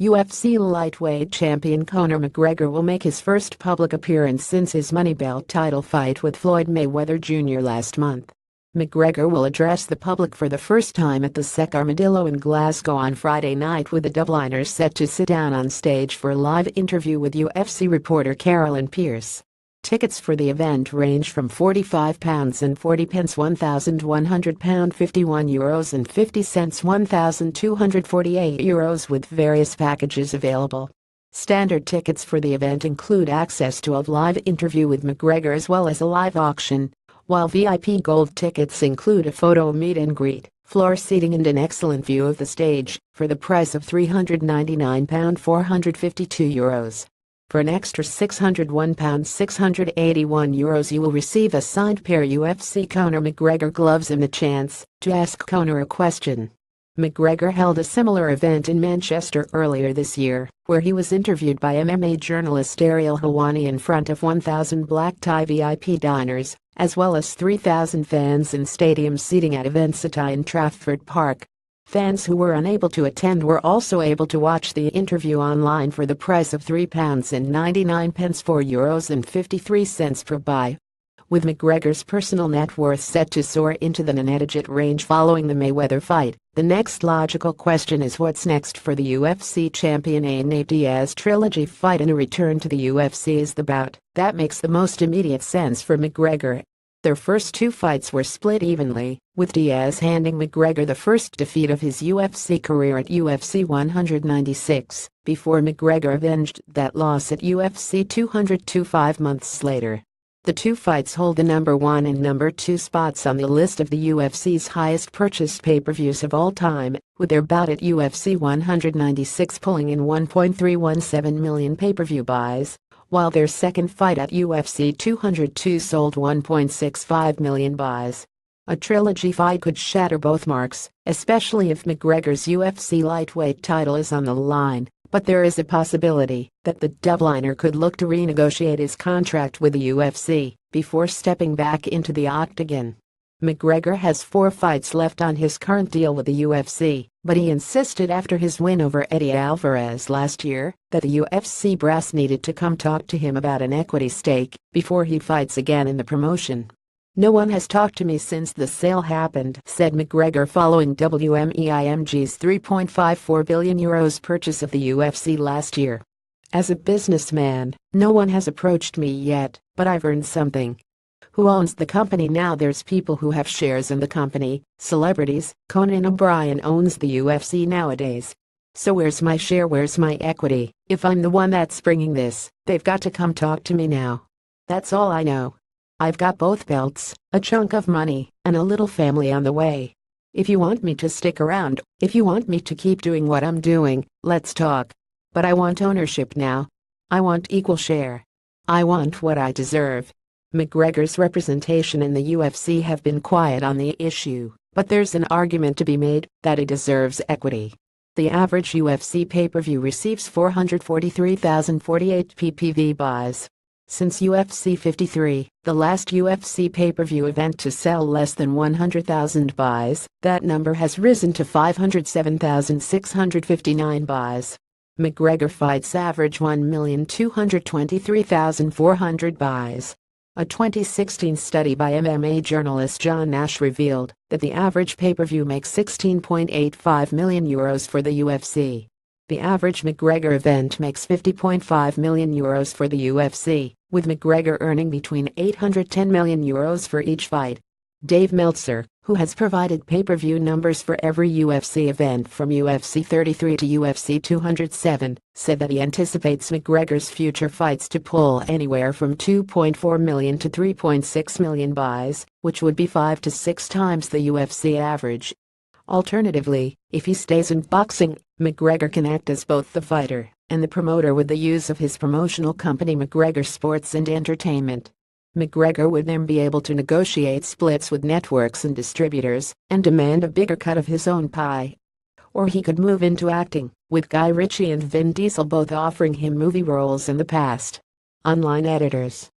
UFC Lightweight champion Conor McGregor will make his first public appearance since his Money Belt title fight with Floyd Mayweather Jr. last month. McGregor will address the public for the first time at the Sec Armadillo in Glasgow on Friday night, with the Dubliners set to sit down on stage for a live interview with UFC reporter Carolyn Pearce. Tickets for the event range from £45.40 £1,100 €51.50 €1,248 with various packages available. Standard tickets for the event include access to a live interview with McGregor as well as a live auction, while VIP Gold tickets include a photo meet and greet, floor seating and an excellent view of the stage, for the price of £399 €452. For an extra £601 €681 you will receive a signed pair of UFC Conor McGregor gloves and the chance to ask Conor a question. McGregor held a similar event in Manchester earlier this year, where he was interviewed by MMA journalist Ariel Helwani in front of 1,000 black-tie VIP diners, as well as 3,000 fans in stadium seating at Event City in Trafford Park. Fans who were unable to attend were also able to watch the interview online for the price of £3.99 €4.53 per buy. With McGregor's personal net worth set to soar into the nine-digit range following the Mayweather fight, the next logical question is what's next for the UFC champion. A Nate Diaz trilogy fight and a return to the UFC is the bout that makes the most immediate sense for McGregor. Their first two fights were split evenly, with Diaz handing McGregor the first defeat of his UFC career at UFC 196, before McGregor avenged that loss at UFC 202 5 months later. The two fights hold the number 1 and number 2 spots on the list of the UFC's highest purchased pay-per-views of all time, with their bout at UFC 196 pulling in 1.317 million pay-per-view buys, while their second fight at UFC 202 sold 1.65 million buys. A trilogy fight could shatter both marks, especially if McGregor's UFC lightweight title is on the line, but there is a possibility that the Dubliner could look to renegotiate his contract with the UFC before stepping back into the octagon. McGregor has 4 fights left on his current deal with the UFC, but he insisted after his win over Eddie Alvarez last year that the UFC brass needed to come talk to him about an equity stake before he fights again in the promotion. "No one has talked to me since the sale happened," said McGregor following WMEIMG's €3.54 billion purchase of the UFC last year. "As a businessman, no one has approached me yet, but I've earned something. Who owns the company now? There's people who have shares in the company, celebrities. Conan O'Brien owns the UFC nowadays. So where's my share? Where's my equity? If I'm the one that's bringing this, they've got to come talk to me now. That's all I know. I've got both belts, a chunk of money, and a little family on the way. If you want me to stick around, if you want me to keep doing what I'm doing, let's talk. But I want ownership now. I want equal share. I want what I deserve." McGregor's representation in the UFC have been quiet on the issue, but there's an argument to be made that he deserves equity. The average UFC pay-per-view receives 443,048 PPV buys. Since UFC 53, the last UFC pay-per-view event to sell less than 100,000 buys, that number has risen to 507,659 buys. McGregor fights average 1,223,400 buys. A 2016 study by MMA journalist John Nash revealed that the average pay-per-view makes €16.85 million for the UFC. The average McGregor event makes €50.5 million for the UFC, with McGregor earning between €810 million for each fight. Dave Meltzer, who has provided pay-per-view numbers for every UFC event from UFC 33 to UFC 207, said that he anticipates McGregor's future fights to pull anywhere from 2.4 million to 3.6 million buys, which would be 5 to 6 times the UFC average. Alternatively, if he stays in boxing, McGregor can act as both the fighter and the promoter with the use of his promotional company McGregor Sports and Entertainment. McGregor would then be able to negotiate splits with networks and distributors and demand a bigger cut of his own pie. Or he could move into acting, with Guy Ritchie and Vin Diesel both offering him movie roles in the past. Online editors.